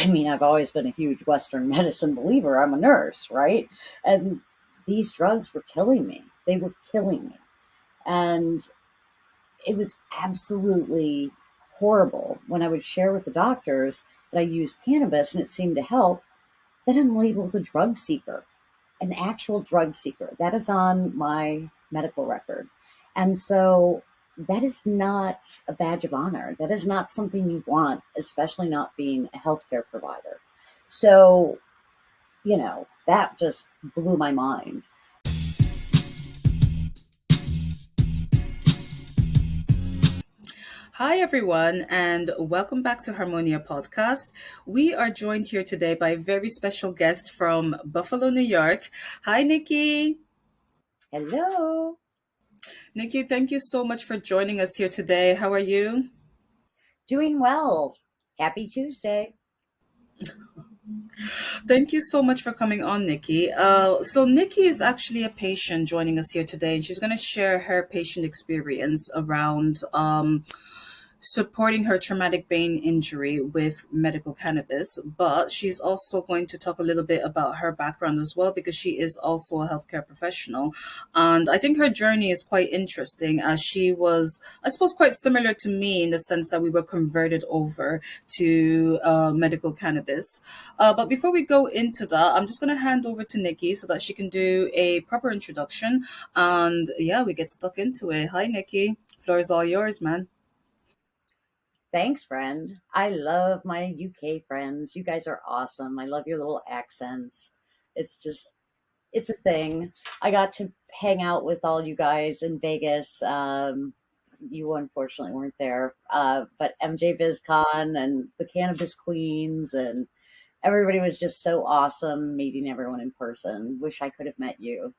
I mean, I've always been a huge Western medicine believer. I'm a nurse, right? And these drugs were killing me. They were killing me. And it was absolutely horrible when I would share with the doctors that I used cannabis and it seemed to help. Then I'm labeled a drug seeker, an actual drug seeker. That is on my medical record. And so that is not a badge of honor. That is not something you want, especially not being a healthcare provider. So, that just blew my mind. Hi, everyone, and welcome back to Harmonia Podcast. We are joined here today by a very special guest from Buffalo, New York. Hi, Nikki. Hello. Nikki, thank you so much for joining us here today. How are you? Doing well. Happy Tuesday. Thank you so much for coming on, Nikki. So, Nikki is actually a patient joining us here today, and she's going to share her patient experience around supporting her traumatic brain injury with medical cannabis. But she's also going to talk a little bit about her background as well, because she is also a healthcare professional. And I think her journey is quite interesting, as she was, I suppose, quite similar to me in the sense that we were converted over to medical cannabis. But before we go into that, I'm just going to hand over to Nikki so that she can do a proper introduction. And yeah, we get stuck into it. Hi, Nikki. Floor is all yours, man. Thanks, friend. I love my UK friends. You guys are awesome. I love your little accents. It's just, it's a thing. I got to hang out with all you guys in Vegas. You unfortunately weren't there, but MJ BizCon and the Cannabis Queens and everybody was just so awesome meeting everyone in person. Wish I could have met you.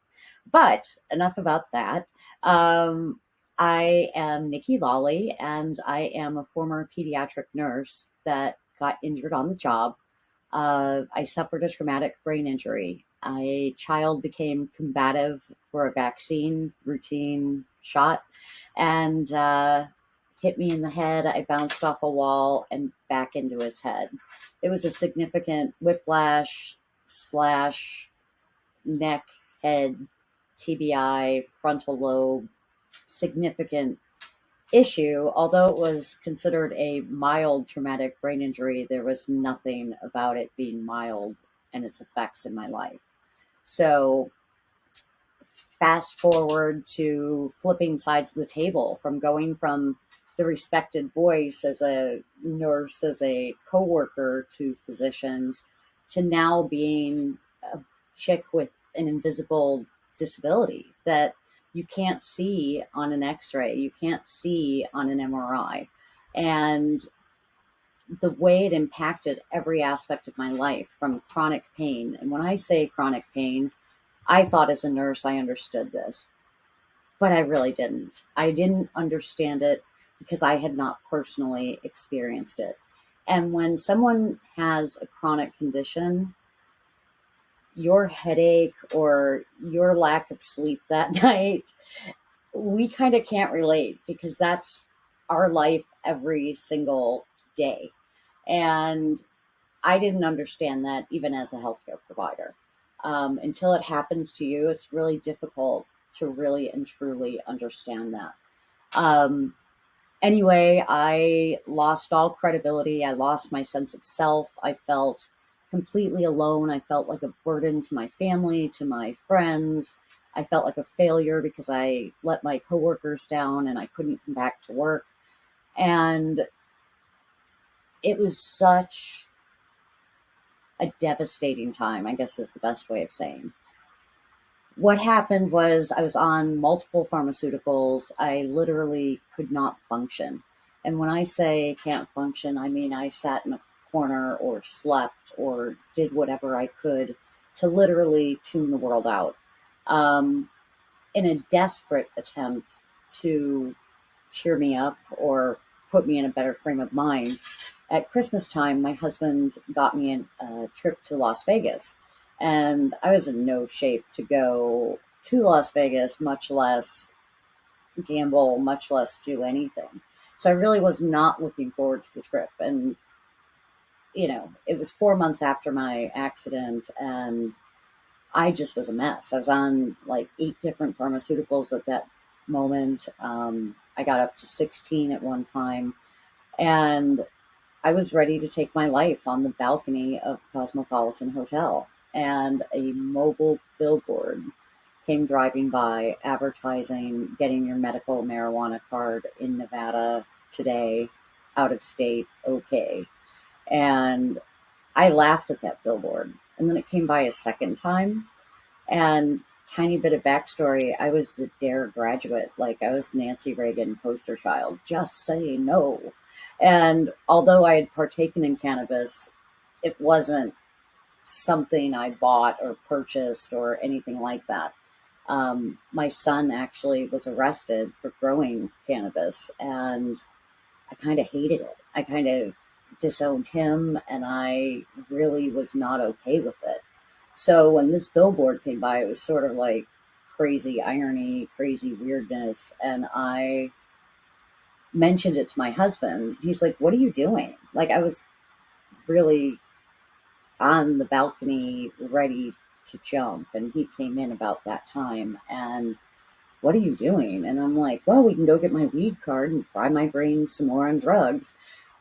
But enough about that. Um, I am Nikki Lawley, and I am a former pediatric nurse that got injured on the job. I suffered a traumatic brain injury. A child became combative for a vaccine routine shot and hit me in the head. I bounced off a wall and back into his head. It was a significant whiplash slash neck, head, TBI, frontal lobe, significant issue. Although it was considered a mild traumatic brain injury, there was nothing about it being mild and its effects in my life. So, fast forward to flipping sides of the table, from going from the respected voice as a nurse, as a coworker to physicians, to now being a chick with an invisible disability that you can't see on an x-ray, you can't see on an MRI. And the way it impacted every aspect of my life, from chronic pain. And when I say chronic pain, I thought as a nurse I understood this, but I really didn't. I didn't understand it because I had not personally experienced it. And when someone has a chronic condition, your headache or your lack of sleep that night, we kind of can't relate because that's our life every single day. And I didn't understand that even as a healthcare provider. Until it happens to you, it's really difficult to really and truly understand that. Um, anyway, I lost all credibility. I lost my sense of self. I felt completely alone. I felt like a burden to my family, to my friends. I felt like a failure because I let my coworkers down and I couldn't come back to work. And it was such a devastating time, I guess is the best way of saying. What happened was I was on multiple pharmaceuticals. I literally could not function. And when I say can't function, I mean I sat in a corner or slept or did whatever I could to literally tune the world out, um, in a desperate attempt to cheer me up or put me in a better frame of mind. At Christmas time, my husband got me a trip to Las Vegas, and I was in no shape to go to Las Vegas, much less gamble, much less do anything. So I really was not looking forward to the trip. And it was 4 months after my accident, and I just was a mess. I was on like 8 different pharmaceuticals at that moment. I got up to 16 at one time, and I was ready to take my life on the balcony of the Cosmopolitan Hotel. And a mobile billboard came driving by advertising getting your medical marijuana card in Nevada today, out of state, okay. And I laughed at that billboard. And then it came by a second time. And tiny bit of backstory, I was the DARE graduate. Like, I was the Nancy Reagan poster child. Just say no. And although I had partaken in cannabis, it wasn't something I bought or purchased or anything like that. My son actually was arrested for growing cannabis, and I kind of hated it. I kind of disowned him, and I really was not okay with it. So when this billboard came by, it was sort of like crazy irony, crazy weirdness. And I mentioned it to my husband. He's like, "What are you doing?" Like, I was really on the balcony ready to jump. And he came in about that time. And, "What are you doing?" And I'm like, "Well, we can go get my weed card and fry my brains some more on drugs."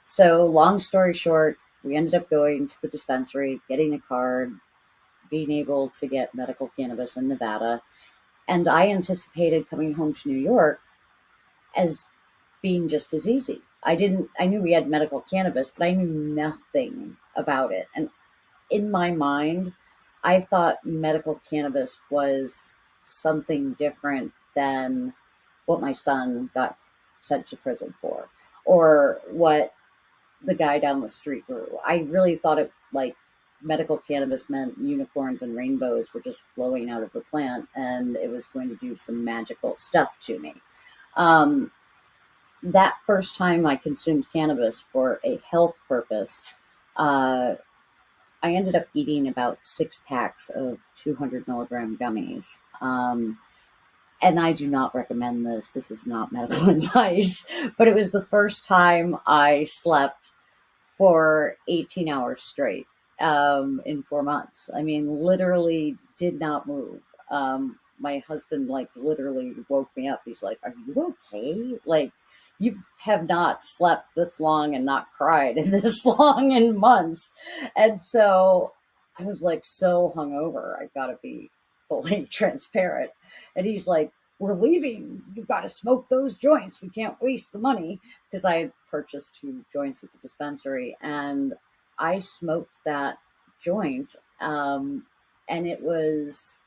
So, long story short, we ended up going to the dispensary, getting a card, being able to get medical cannabis in Nevada. And I anticipated coming home to New York as being just as easy. I knew we had medical cannabis, but I knew nothing about it. And in my mind, I thought medical cannabis was something different than what my son got sent to prison for, or what the guy down the street grew. I really thought it like medical cannabis meant unicorns and rainbows were just flowing out of the plant, and it was going to do some magical stuff to me. Um, that first time I consumed cannabis for a health purpose, uh, I ended up eating about 6 packs of 200 milligram gummies. And I do not recommend this. This is not medical advice, but it was the first time I slept for 18 hours straight in 4 months. I mean, literally did not move. My husband, like, literally woke me up. He's like, "Are you okay? Like, you have not slept this long and not cried this long in months." And so I was like so hungover. I got to be fully transparent. And he's like, "We're leaving. You've got to smoke those joints. We can't waste the money." Because I had purchased 2 joints at the dispensary, and I smoked that joint. And it was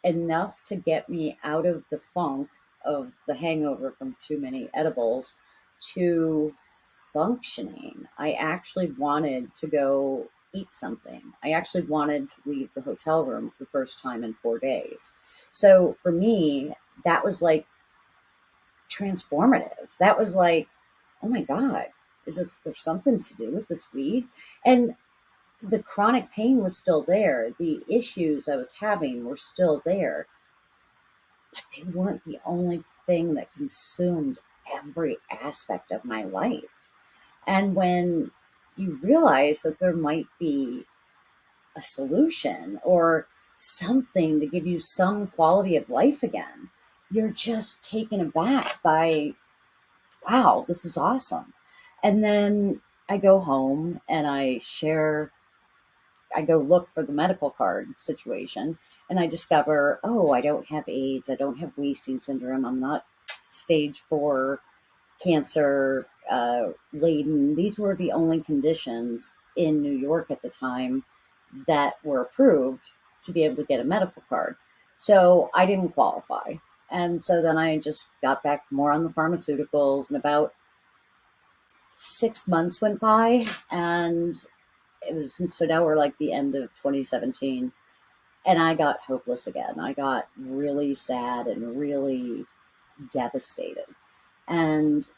enough to get me out of the funk of the hangover from too many edibles to functioning. I actually wanted to go eat something. I actually wanted to leave the hotel room for the first time in 4 days. So for me, that was like transformative. That was like, "Oh my God, there's something to do with this weed?" And the chronic pain was still there. The issues I was having were still there, but they weren't the only thing that consumed every aspect of my life. And when you realize that there might be a solution or something to give you some quality of life again, you're just taken aback by, "Wow, this is awesome." And then I go home and I go look for the medical card situation, and I discover, oh, I don't have AIDS, I don't have wasting syndrome, I'm not stage 4 cancer laden. These were the only conditions in New York at the time that were approved to be able to get a medical card. So I didn't qualify. And so then I just got back more on the pharmaceuticals, and about 6 months went by, and so now we're like the end of 2017, and I got hopeless again. I got really sad and really devastated. And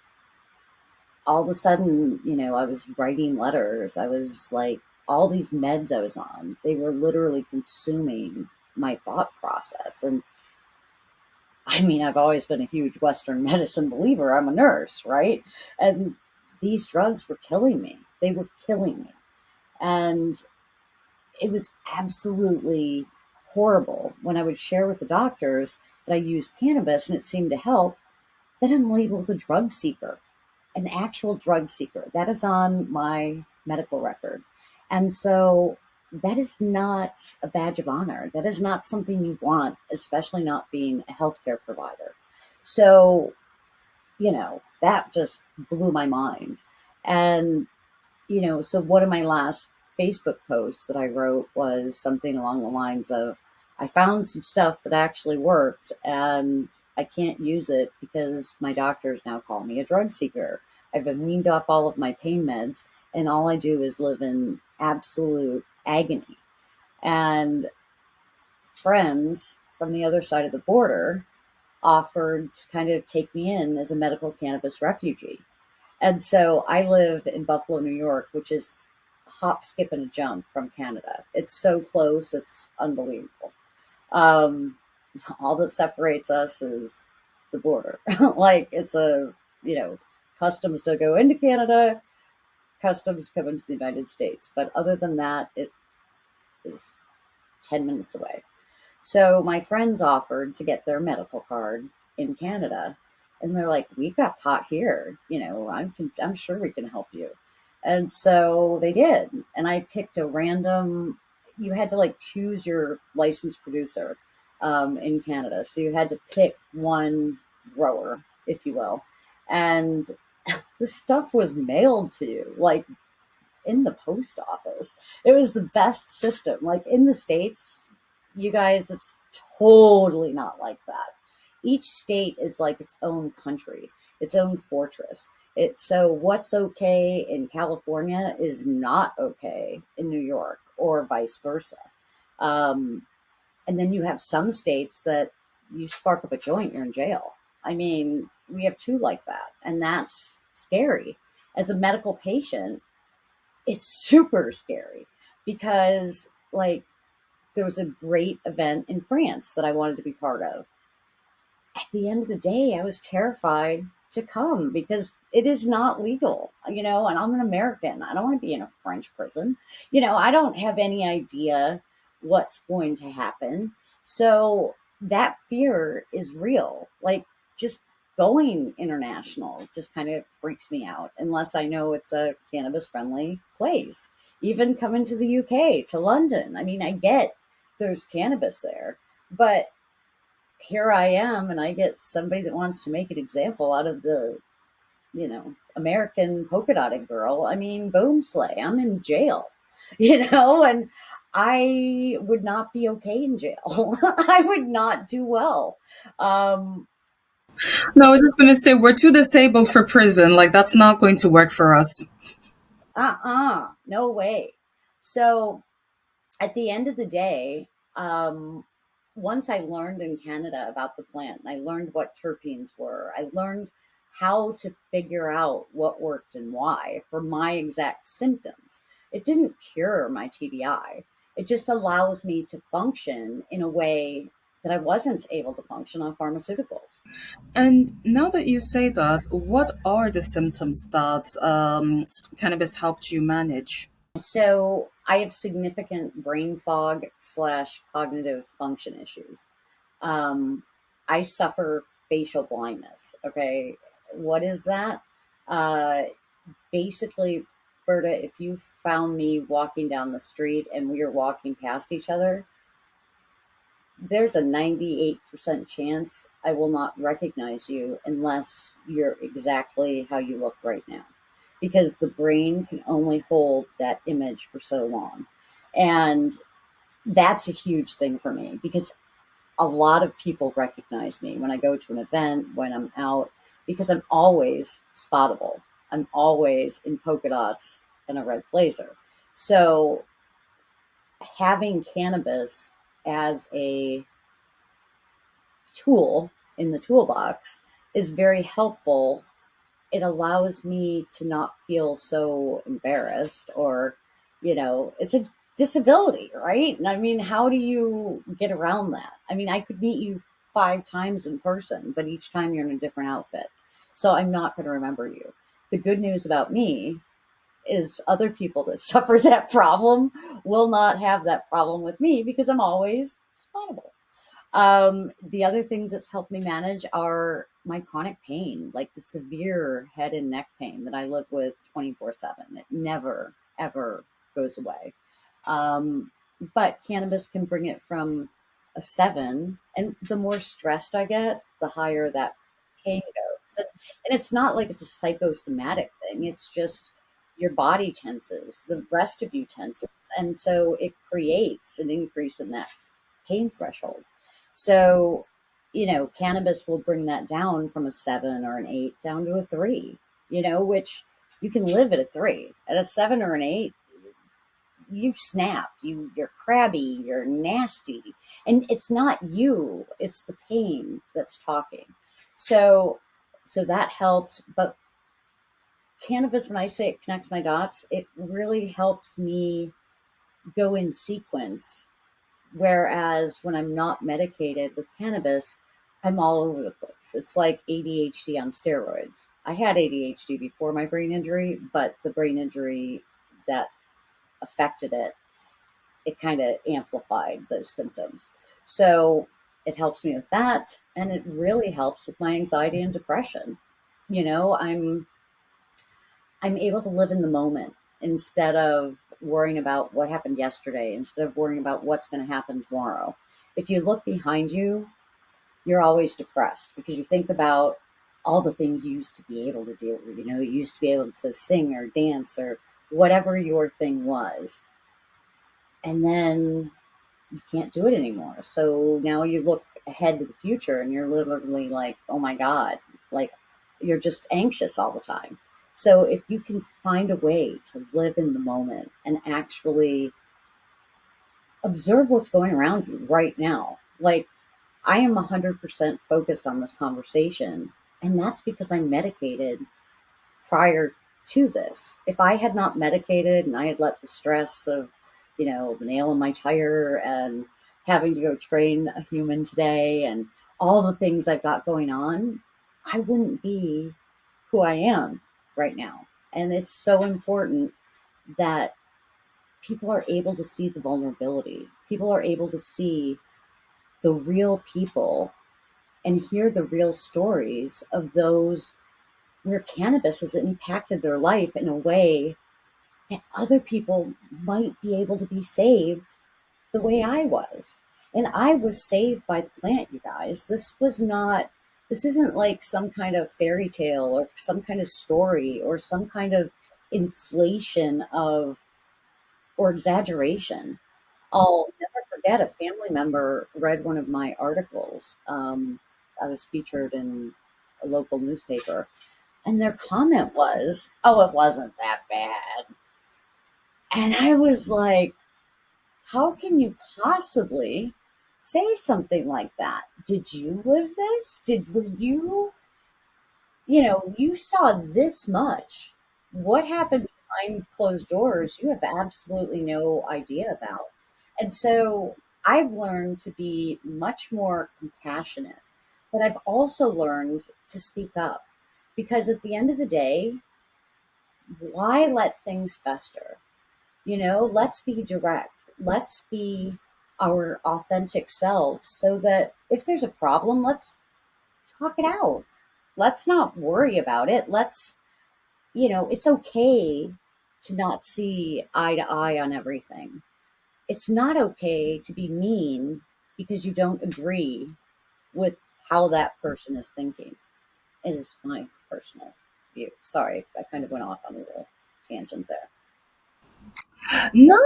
all of a sudden, I was writing letters. I was like, all these meds I was on, they were literally consuming my thought process. And I mean, I've always been a huge Western medicine believer. I'm a nurse, right? And these drugs were killing me. They were killing me. And it was absolutely horrible when I would share with the doctors that I used cannabis and it seemed to help. Then I'm labeled a drug seeker, an actual drug seeker. That is on my medical record. And so that is not a badge of honor. That is not something you want, especially not being a healthcare provider. So, that just blew my mind. And, so one of my last Facebook posts that I wrote was something along the lines of, I found some stuff that actually worked and I can't use it because my doctors now call me a drug seeker. I've been weaned off all of my pain meds and all I do is live in absolute agony. And friends from the other side of the border offered to kind of take me in as a medical cannabis refugee. And so I live in Buffalo, New York, which is a hop, skip, and a jump from Canada. It's so close, it's unbelievable. Um, all that separates us is the border. Like it's customs to go into Canada, customs to come into the United States. But other than that, it is 10 minutes away. So my friends offered to get their medical card in Canada, and they're like, "We've got pot here. I'm sure we can help you." And so they did, and I picked a random. You had to like choose your licensed producer in Canada, so you had to pick one grower, if you will, and the stuff was mailed to you like in the post office. It was the best system. Like in the States, you guys, it's totally not like that. Each state is like its own country, its own fortress. So what's okay in California is not okay in New York or vice versa. Um, and then you have some states that you spark up a joint, you're in jail. I mean, we have two like that, and that's scary. As a medical patient, it's super scary because like there was a great event in France that I wanted to be part of. At the end of the day, I was terrified to come because it is not legal, and I'm an American. I don't want to be in a French prison. I don't have any idea what's going to happen. So that fear is real. Like just going international just kind of freaks me out unless I know it's a cannabis friendly place. Even coming to the UK, to London. I mean, I get there's cannabis there, but here I am and I get somebody that wants to make an example out of the, American polka dotted girl. I mean, boom slay, I'm in jail, and I would not be okay in jail. I would not do well. Um, No, I was just going to say we're too disabled for prison. Like that's not going to work for us. no way. So at the end of the day, um, once I learned in Canada about the plant, and I learned what terpenes were, I learned how to figure out what worked and why for my exact symptoms. It didn't cure my TBI. It just allows me to function in a way that I wasn't able to function on pharmaceuticals. And now that you say that, what are the symptoms that cannabis helped you manage? So I have significant brain fog slash cognitive function issues. Um, I suffer facial blindness. Okay. What is that? Uh, Basically, Berta, if you found me walking down the street and we were walking past each other, there's a 98% chance I will not recognize you unless you're exactly how you look right now. Because the brain can only hold that image for so long. And that's a huge thing for me because a lot of people recognize me when I go to an event, when I'm out, because I'm always spottable. I'm always in polka dots and a red blazer. So having cannabis as a tool in the toolbox is very helpful. It allows me to not feel so embarrassed or, it's a disability, right? And I mean, how do you get around that? I mean, I could meet you 5 times in person, but each time you're in a different outfit. So I'm not going to remember you. The good news about me is other people that suffer that problem will not have that problem with me because I'm always spottable. The other things that's helped me manage are my chronic pain, like the severe head and neck pain that I live with 24/7. It never, ever goes away. Um, but cannabis can bring it from a seven. And the more stressed I get, the higher that pain goes. And it's not like it's a psychosomatic thing, it's just your body tenses, the rest of you tenses. And so it creates an increase in that pain threshold. So, cannabis will bring that down from a seven or an eight down to a three, which you can live at a three. At a seven or an eight, you snap, you're crabby, you're nasty. And it's not you, it's the pain that's talking. So that helps. But cannabis, when I say it connects my dots, it really helps me go in sequence. Whereas when I'm not medicated with cannabis, I'm all over the place. It's like ADHD on steroids. I had ADHD before my brain injury, but the brain injury that affected it, it kind of amplified those symptoms. So it helps me with that. And it really helps with my anxiety and depression. I'm able to live in the moment instead of worrying about what happened yesterday, instead of worrying about what's going to happen tomorrow. If you look behind you, you're always depressed because you think about all the things you used to be able to do. You used to be able to sing or dance or whatever your thing was. And then you can't do it anymore. So now you look ahead to the future and you're literally like, oh my God, like you're just anxious all the time. So if you can find a way to live in the moment and actually observe what's going around you right now, like I am 100% focused on this conversation, and that's because I'm medicated prior to this. If I had not medicated and I had let the stress of, the nail in my tire and having to go train a human today and all the things I've got going on, I wouldn't be who I am right now. And it's so important that people are able to see the vulnerability. People are able to see the real people and hear the real stories of those where cannabis has impacted their life in a way that other people might be able to be saved the way I was. And I was saved by the plant, you guys. This isn't like some kind of fairy tale or some kind of story or some kind of inflation of or exaggeration. I'll never forget a family member read one of my articles. I was featured in a local newspaper, and their comment was, "Oh, it wasn't that bad." And I was like, how can you possibly say something like that? Did you live this? Were you, you saw this much. What happened behind closed doors, you have absolutely no idea about. And so I've learned to be much more compassionate, but I've also learned to speak up because at the end of the day, why let things fester? Let's be direct. Let's be our authentic selves so that if there's a problem, let's talk it out. Let's not worry about it. It's okay to not see eye to eye on everything. It's not okay to be mean because you don't agree with how that person is thinking, is my personal view. Sorry, I kind of went off on a little tangent there. No,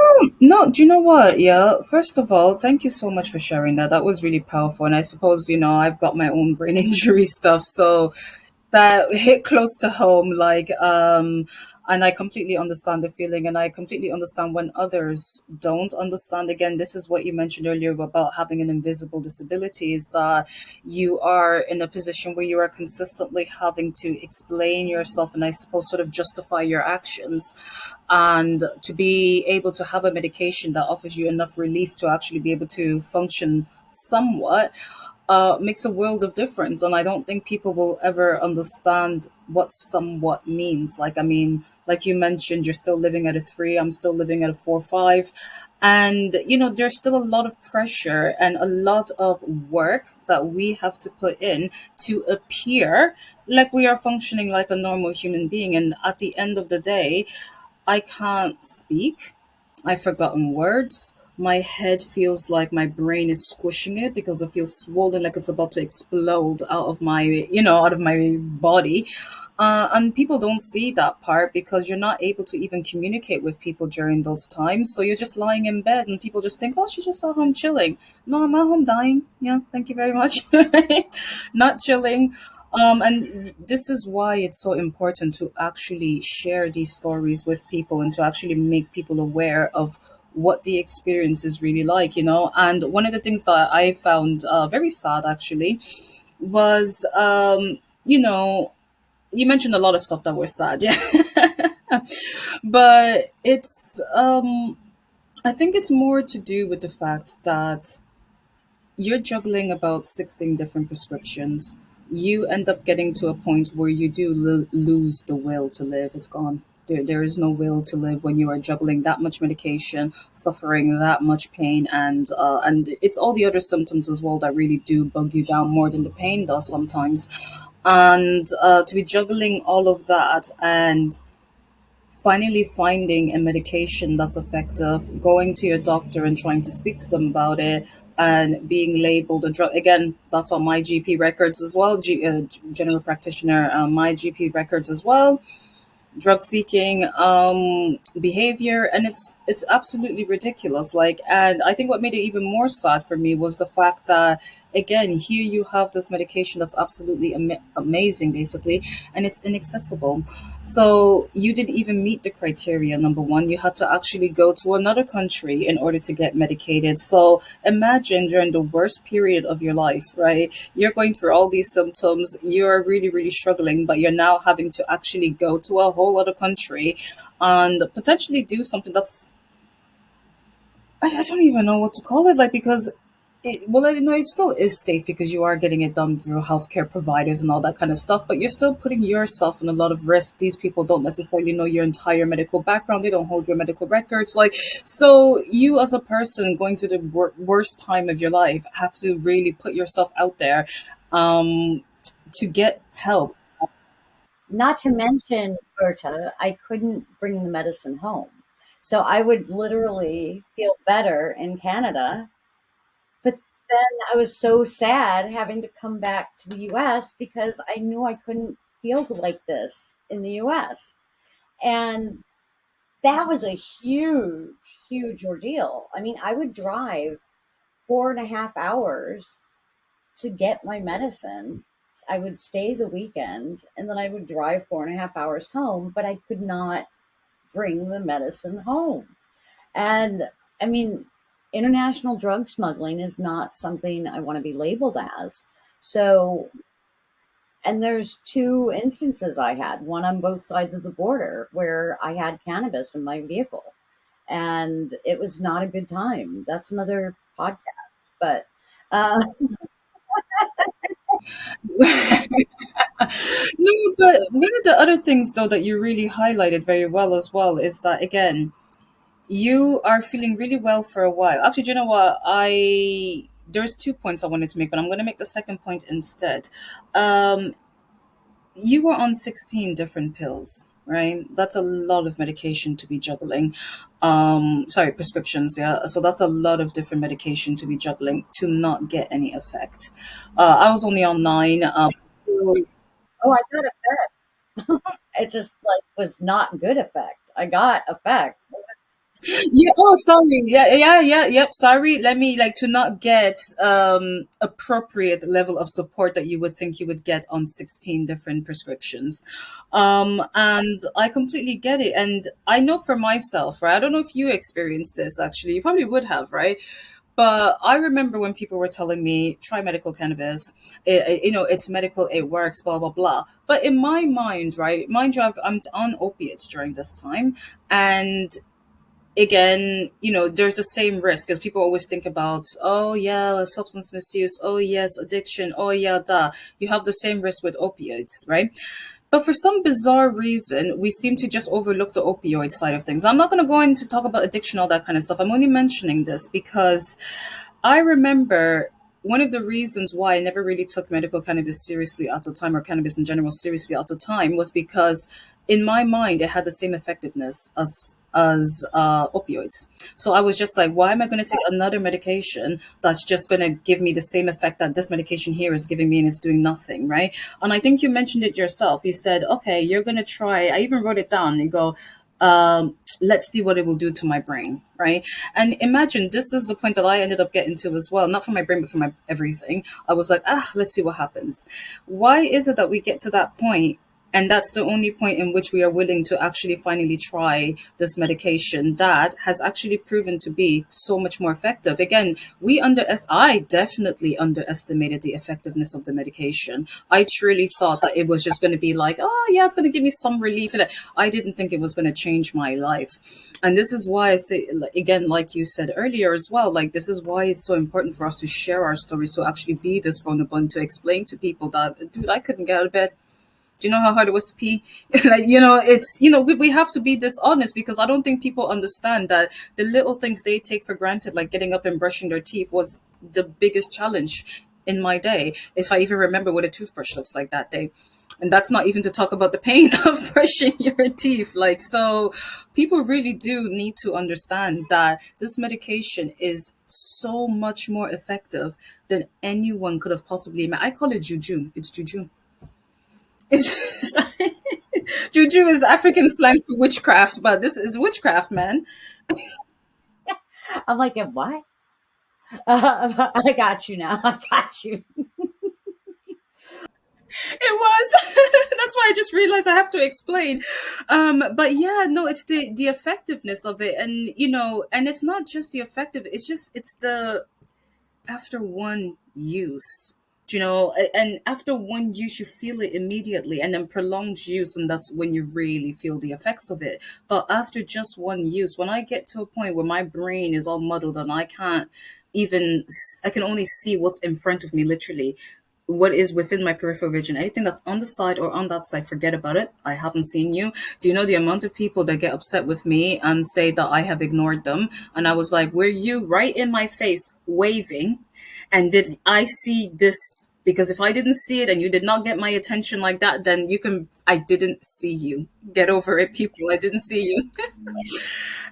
no. Do you know what? Yeah. First of all, thank you so much for sharing that. That was really powerful. And I suppose, I've got my own brain injury stuff. So that hit close to home, and I completely understand the feeling, and I completely understand when others don't understand. Again, this is what you mentioned earlier about having an invisible disability, is that you are in a position where you are consistently having to explain yourself, and I suppose sort of justify your actions, and to be able to have a medication that offers you enough relief to actually be able to function somewhat. makes a world of difference. And I don't think people will ever understand what somewhat means. Like, I mean, like you mentioned, you're still living at a 3, I'm still living at a 4, 5. And, there's still a lot of pressure and a lot of work that we have to put in to appear like we are functioning like a normal human being. And at the end of the day, I can't speak. I've forgotten words. My head feels like my brain is squishing it because it feels swollen, like it's about to explode out of my body. And people don't see that part because you're not able to even communicate with people during those times. So you're just lying in bed and people just think, oh, she's just at home chilling. No, I'm at home dying. Yeah, thank you very much. Not chilling. And this is why it's so important to actually share these stories with people and to actually make people aware of what the experience is really like. And one of the things that I found very sad actually was, you mentioned a lot of stuff that was sad, yeah. But I think it's more to do with the fact that you're juggling about 16 different prescriptions. You end up getting to a point where you do lose the will to live. It's gone. There is no will to live when you are juggling that much medication, suffering that much pain, and it's all the other symptoms as well that really do bug you down more than the pain does sometimes. And to be juggling all of that and finally finding a medication that's effective, going to your doctor and trying to speak to them about it, and being labeled a drug. Again, that's on my GP records as well, general practitioner, my GP records as well, drug seeking behavior, and it's absolutely ridiculous. Like, and I think what made it even more sad for me was the fact that, again, here you have this medication that's absolutely amazing basically, and it's inaccessible. So you didn't even meet the criteria. Number one, you had to actually go to another country in order to get medicated. So imagine during the worst period of your life, right? You're going through all these symptoms, you're really, really struggling, but you're now having to actually go to a whole other country and potentially do something that's, I don't even know what to call it, like, because well, I know it still is safe because you are getting it done through healthcare providers and all that kind of stuff, but you're still putting yourself in a lot of risk. These people don't necessarily know your entire medical background. They don't hold your medical records. Like, so you as a person going through the worst time of your life have to really put yourself out there um, to get help. Not to mention, Berta, I couldn't bring the medicine home. So I would literally feel better in Canada. But then I was so sad having to come back to the US because I knew I couldn't feel like this in the US. And that was a huge, huge ordeal. I mean, I would drive 4.5 hours to get my medicine. I would stay the weekend and then I would drive 4.5 hours home, but I could not bring the medicine home. And I mean, international drug smuggling is not something I want to be labeled as. So, and there's two instances I had, one on both sides of the border where I had cannabis in my vehicle and it was not a good time. That's another podcast. But No, but one of the other things though that you really highlighted very well as well is that, again, you are feeling really well for a while. Actually, do you know what? There's 2 points I wanted to make, but I'm going to make the second point instead. Um, you were on 16 different pills, right? That's a lot of medication to be juggling. Sorry, prescriptions, yeah. So that's a lot of different medication to be juggling to not get any effect. I was only on 9. Still, oh, I got effect. It just like was not good effect. I got effect. yeah. Oh, sorry. Yeah, yeah, yeah. Yep. Sorry. Let me, like, to not get appropriate level of support that you would think you would get on 16 different prescriptions. And I completely get it. And I know for myself, right? I don't know if you experienced this actually. You probably would have, right? But I remember when people were telling me, try medical cannabis, it's medical, it works, blah, blah, blah. But in my mind, right, mind you, I'm on opiates during this time. And again, there's the same risk because people always think about, oh yeah, substance misuse, oh yes, addiction, oh yeah, da. You have the same risk with opioids, right? But for some bizarre reason, we seem to just overlook the opioid side of things. I'm not going to go into talk about addiction, all that kind of stuff. I'm only mentioning this because I remember one of the reasons why I never really took medical cannabis seriously at the time, or cannabis in general seriously at the time, was because in my mind it had the same effectiveness as opioids. So I was just like, why am I going to take another medication that's just going to give me the same effect that this medication here is giving me and it's doing nothing, right? And I think you mentioned it yourself. You said, okay, you're going to try. I even wrote it down. You go, let's see what it will do to my brain, right? And imagine this is the point that I ended up getting to as well, not for my brain, but for my everything. I was like, let's see what happens. Why is it that we get to that point and that's the only point in which we are willing to actually finally try this medication that has actually proven to be so much more effective? Again, I definitely underestimated the effectiveness of the medication. I truly thought that it was just going to be like, oh yeah, it's going to give me some relief. And I didn't think it was going to change my life. And this is why I say, again, like you said earlier as well, like this is why it's so important for us to share our stories, to actually be this vulnerable and to explain to people that, dude, I couldn't get out of bed. Do you know how hard it was to pee? Like, it's, we have to be dishonest because I don't think people understand that the little things they take for granted, like getting up and brushing their teeth, was the biggest challenge in my day. If I even remember what a toothbrush looks like that day. And that's not even to talk about the pain of brushing your teeth. Like, so people really do need to understand that this medication is so much more effective than anyone could have possibly imagined. I call it juju. It's juju. Sorry. Juju is African slang for witchcraft, but this is witchcraft, man. I'm like, what? I got you now. I got you. It was. That's why I just realized I have to explain. But yeah, no, it's the effectiveness of it, and and it's not just the effective. It's the after one use. And after one use you feel it immediately, and then prolonged use, and that's when you really feel the effects of it. But after just one use, when I get to a point where my brain is all muddled and I can only see what's in front of me, literally what is within my peripheral vision. Anything that's on the side or on that side, forget about it. I haven't seen you. Do you know the amount of people that get upset with me and say that I have ignored them? And I was like, were you right in my face waving? And did I see this? Because if I didn't see it and you did not get my attention like that, then I didn't see you. Get over it, people. I didn't see you.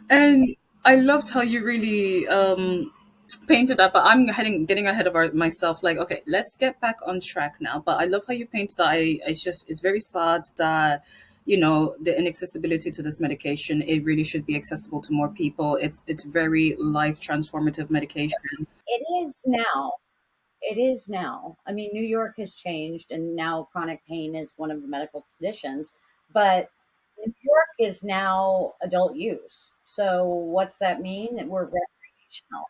And I loved how you really painted that, but getting ahead of myself. Like, okay, let's get back on track now. But I love how you painted that. It's very sad that the inaccessibility to this medication. It really should be accessible to more people. It's very life transformative medication. It is now. It is now. I mean, New York has changed, and now chronic pain is one of the medical conditions. But New York is now adult use. So what's that mean? That we're recreational.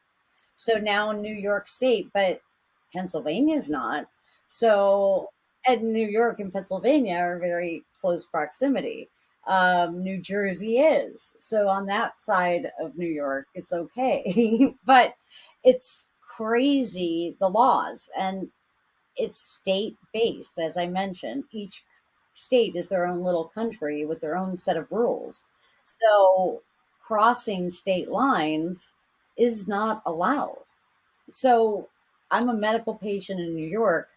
So now New York State, but Pennsylvania is not. So, and New York and Pennsylvania are very close proximity. New Jersey is. So on that side of New York, it's okay. But it's crazy the laws, and it's state based, as I mentioned. Each state is their own little country with their own set of rules. So crossing state lines is not allowed. So I'm a medical patient in New York,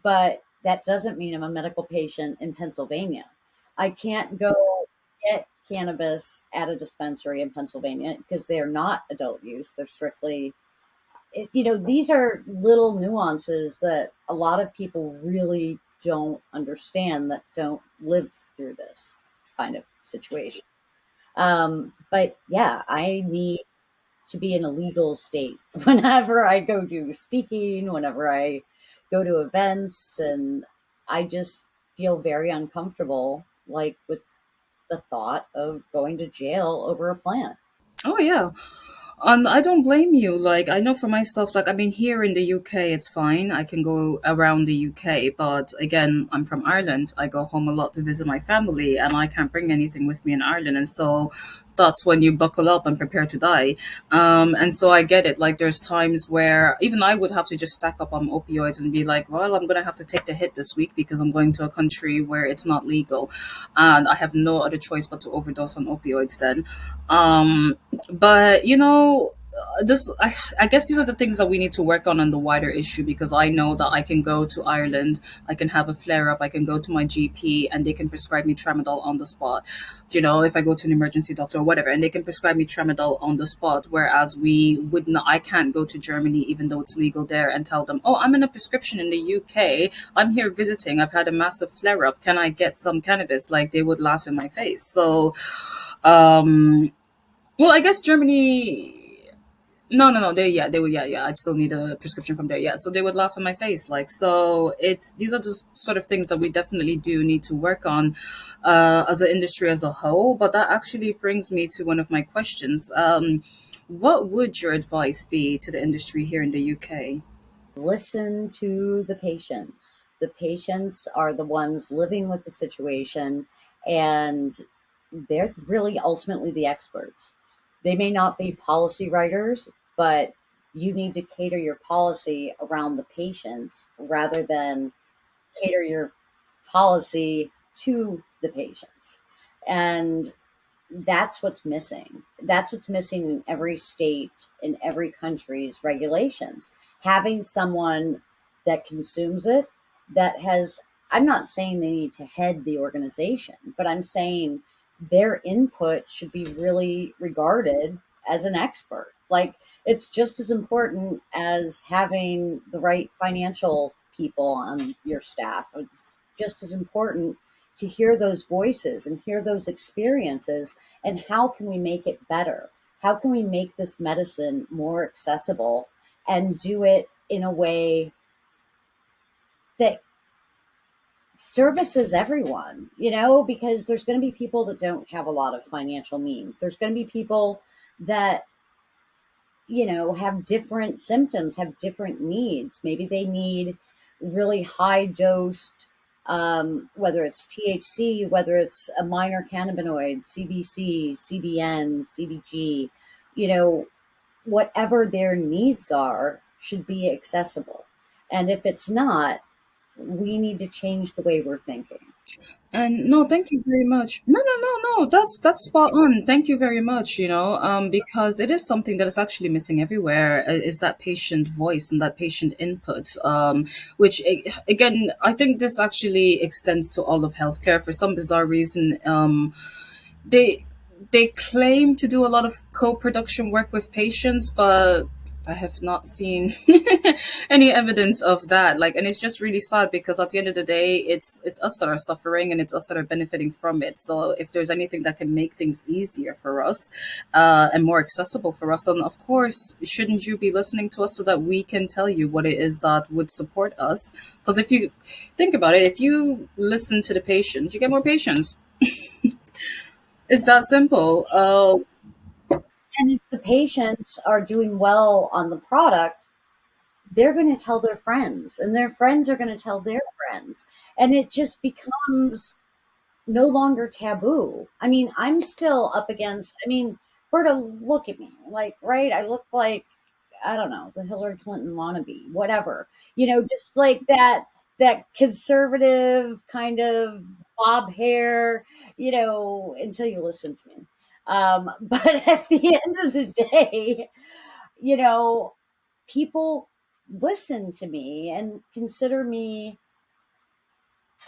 but that doesn't mean I'm a medical patient in Pennsylvania. I can't go get cannabis at a dispensary in Pennsylvania because they're not adult use. They're strictly, these are little nuances that a lot of people really don't understand, that don't live through this kind of situation. But yeah, I need to be in a legal state whenever I go to speaking, whenever I go to events, and I just feel very uncomfortable, like with the thought of going to jail over a plant. Oh yeah. And I don't blame you. Like, I know for myself, like, I mean, here in the UK, it's fine. I can go around the UK. But again, I'm from Ireland. I go home a lot to visit my family, and I can't bring anything with me in Ireland. And so that's when you buckle up and prepare to die. And so I get it. Like there's times where even I would have to just stack up on opioids and be like, well, I'm gonna have to take the hit this week because I'm going to a country where it's not legal, and I have no other choice but to overdose on opioids. Then, but I guess these are the things that we need to work on the wider issue, because I know that I can go to Ireland, I can have a flare up, I can go to my GP and they can prescribe me tramadol on the spot. If I go to an emergency doctor or whatever, and they can prescribe me tramadol on the spot, whereas we would not, I can't go to Germany, even though it's legal there, and tell them, oh, I'm in a prescription in the UK, I'm here visiting, I've had a massive flare up, can I get some cannabis? Like they would laugh in my face. So, um, well, I guess Germany. No, no, no. They would, yeah. I'd still need a prescription from there. Yeah, so they would laugh in my face. Like, so it's these are just sort of things that we definitely do need to work on, as an industry as a whole. But that actually brings me to one of my questions. What would your advice be to the industry here in the UK? Listen to the patients. The patients are the ones living with the situation, and they're really ultimately the experts. They may not be policy writers, but you need to cater your policy around the patients rather than cater your policy to the patients. And that's what's missing. That's what's missing in every state, in every country's regulations. Having someone that consumes it, that has, I'm not saying they need to head the organization, but I'm saying their input should be really regarded as an expert. Like, it's just as important as having the right financial people on your staff. It's just as important to hear those voices and hear those experiences, and how can we make it better? How can we make this medicine more accessible and do it in a way that services everyone, because there's going to be people that don't have a lot of financial means. There's going to be people that, have different symptoms, have different needs. Maybe they need really high dosed, whether it's THC, whether it's a minor cannabinoid, CBC, CBN, CBG, you know, whatever their needs are should be accessible. And if it's not, we need to change the way we're thinking. And no, thank you very much. No, no, no, no. That's spot on. Thank you very much. Because it is something that is actually missing everywhere. Is that patient voice and that patient input. Which again, I think this actually extends to all of healthcare for some bizarre reason. They they claim to do a lot of co-production work with patients, but I have not seen any evidence of that. Like, and it's just really sad because at the end of the day, it's us that are suffering and it's us that are benefiting from it. So if there's anything that can make things easier for us, and more accessible for us, then of course, shouldn't you be listening to us so that we can tell you what it is that would support us? Because if you think about it, if you listen to the patient, you get more patients. It's that simple. And if the patients are doing well on the product, they're going to tell their friends, and their friends are going to tell their friends. And it just becomes no longer taboo. I mean, I'm still up against, Berta, look at me. Like, right? I look like, I don't know, the Hillary Clinton wannabe, whatever. Just like that conservative kind of bob hair, until you listen to me. But at the end of the day, you know, people listen to me and consider me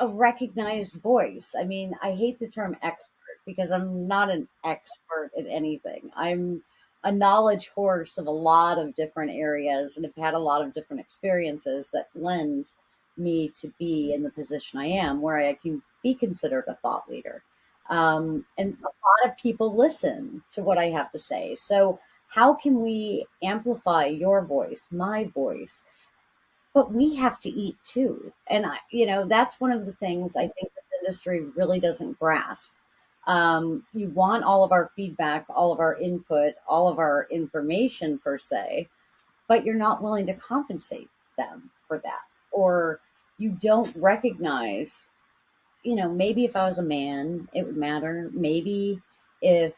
a recognized voice. I mean, I hate the term expert because I'm not an expert at anything. I'm a knowledge horse of a lot of different areas and have had a lot of different experiences that lend me to be in the position I am, where I can be considered a thought leader. And a lot of people listen to what I have to say. So, how can we amplify your voice, my voice? But we have to eat too. And that's one of the things I think this industry really doesn't grasp. You want all of our feedback, all of our input, all of our information per se, but you're not willing to compensate them for that. Or you don't recognize, maybe if I was a man, it would matter. Maybe if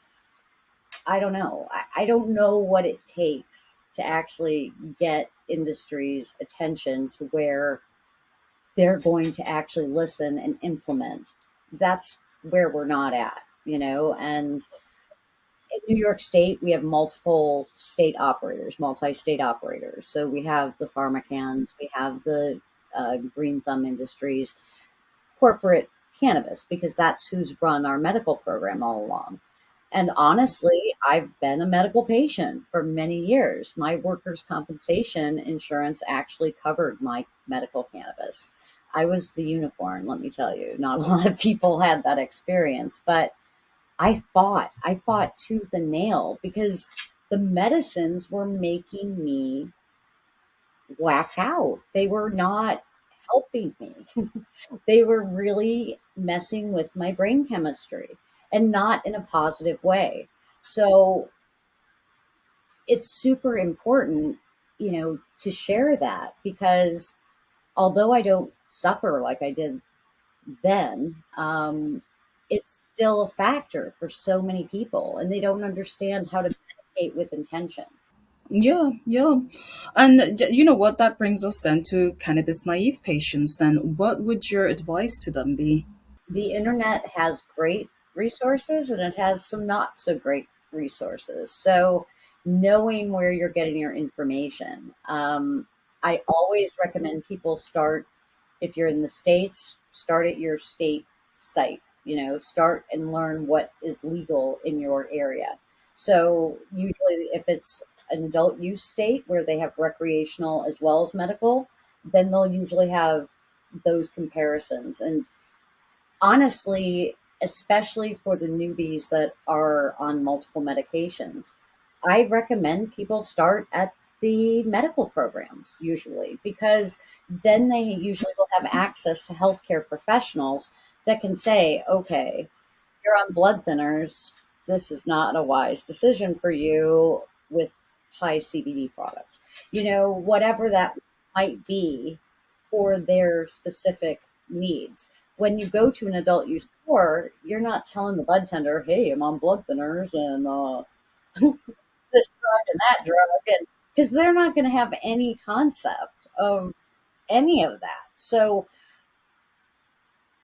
I don't know. I don't know what it takes to actually get industry's attention to where they're going to actually listen and implement. That's where we're not at, you know. And in New York State, we have multiple state operators, multi-state operators. So we have the PharmaCans, we have the Green Thumb Industries, corporate cannabis, because that's who's run our medical program all along. And honestly, I've been a medical patient for many years. My workers' compensation insurance actually covered my medical cannabis. I was the unicorn, let me tell you. Not a lot of people had that experience, but I fought tooth and nail because the medicines were making me whack out. They were not helping me. They were really messing with my brain chemistry and not in a positive way. So it's super important, you know, to share that because although I don't suffer like I did then, it's still a factor for so many people and they don't understand how to medicate with intention. Yeah, yeah. And you know what? That brings us then to cannabis naive patients. Then, what would your advice to them be? The internet has great resources and it has some not so great resources. So, knowing where you're getting your information, I always recommend people start, if you're in the States, start at your state site, you know, start and learn what is legal in your area. So, usually, if it's an adult use state where they have recreational as well as medical, then they'll usually have those comparisons. And honestly, especially for the newbies that are on multiple medications, I recommend people start at the medical programs usually because then they usually will have access to healthcare professionals that can say, okay, you're on blood thinners. This is not a wise decision for you with high CBD products. You know, whatever that might be for their specific needs. When you go to an adult use store, you're not telling the bud tender, hey, I'm on blood thinners and this drug and that drug. And because they're not going to have any concept of any of that. So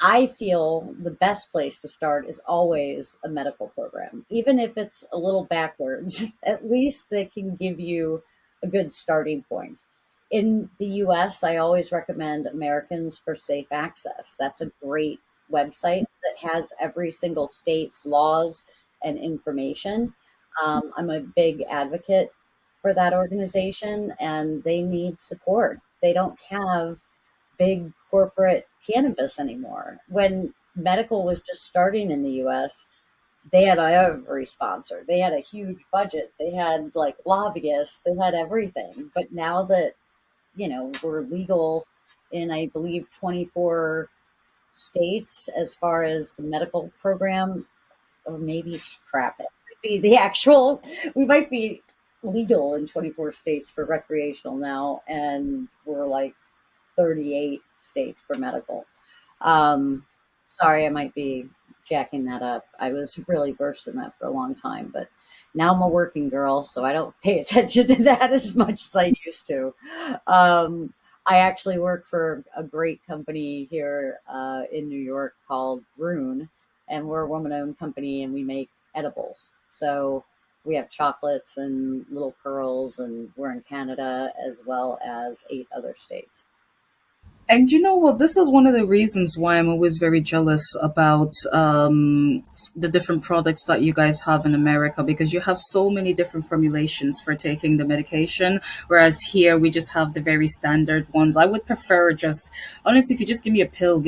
I feel the best place to start is always a medical program. Even if it's a little backwards, at least they can give you a good starting point. In the US, I always recommend Americans for Safe Access. That's a great website that has every single state's laws and information. I'm a big advocate for that organization, and they need support. They don't have big corporate cannabis anymore. When medical was just starting in the US, they had every sponsor. They had a huge budget. They had like lobbyists. They had everything. But now that, you know, we're legal in, I believe, 24 states as far as the medical program, or maybe crap, it might be the actual, we might be legal in 24 states for recreational now. And we're like 38 states for medical. Um, Sorry, I might be jacking that up. I was really versed in that for a long time, but now I'm a working girl, so I don't pay attention to that as much as I used to. Um, I actually work for a great company here in New York called Rune, and we're a woman-owned company, and we make edibles. So we have chocolates and little pearls, and we're in Canada as well as 8 other states. And you know what? This is one of the reasons why I'm always very jealous about the different products that you guys have in America because you have so many different formulations for taking the medication. Whereas here we just have the very standard ones. I would prefer just, honestly, if you just give me a pill.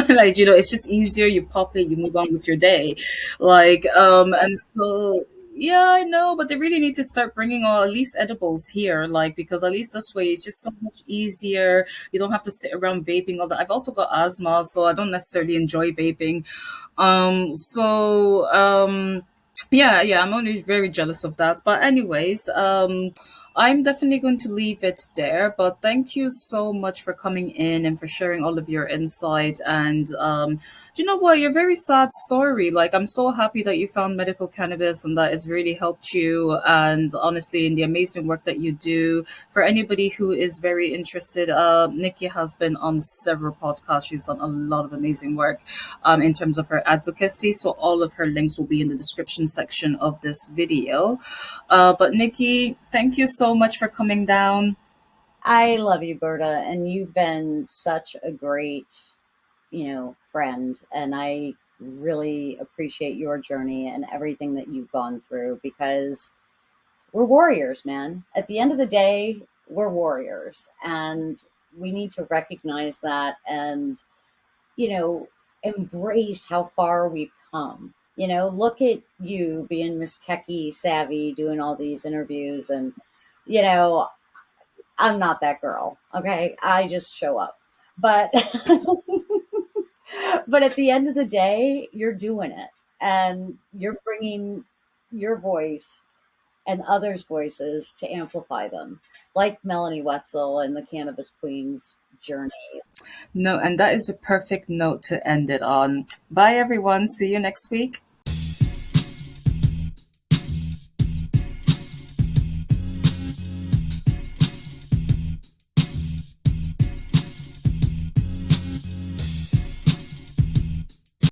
Like, you know, it's just easier. You pop it, you move on with your day. Like, and so yeah, I know, but they really need to start bringing at least edibles here, like because at least this way it's just so much easier. You don't have to sit around vaping all the. I've also got asthma, so I don't necessarily enjoy vaping. Yeah, yeah, I'm only very jealous of that. But anyways, I'm definitely going to leave it there, but thank you so much for coming in and for sharing all of your insight. And do you know what? Your very sad story. Like, I'm so happy that you found medical cannabis and that it's really helped you. And honestly, in the amazing work that you do, for anybody who is very interested, Nikki has been on several podcasts. She's done a lot of amazing work in terms of her advocacy. So all of her links will be in the description section of this video. But Nikki, thank you so much for coming down. I love you, Berta, and you've been such a great, friend. And I really appreciate your journey and everything that you've gone through because we're warriors, man. At the end of the day, we're warriors. And we need to recognize that and, you know, embrace how far we've come. Look at you being Miss Techie savvy, doing all these interviews. And, you know, I'm not that girl. Okay. I just show up. But but at the end of the day, you're doing it and you're bringing your voice and others' voices to amplify them, like Melanie Wetzel and the Cannabis Queen's journey. No, and that is a perfect note to end it on. Bye, everyone. See you next week.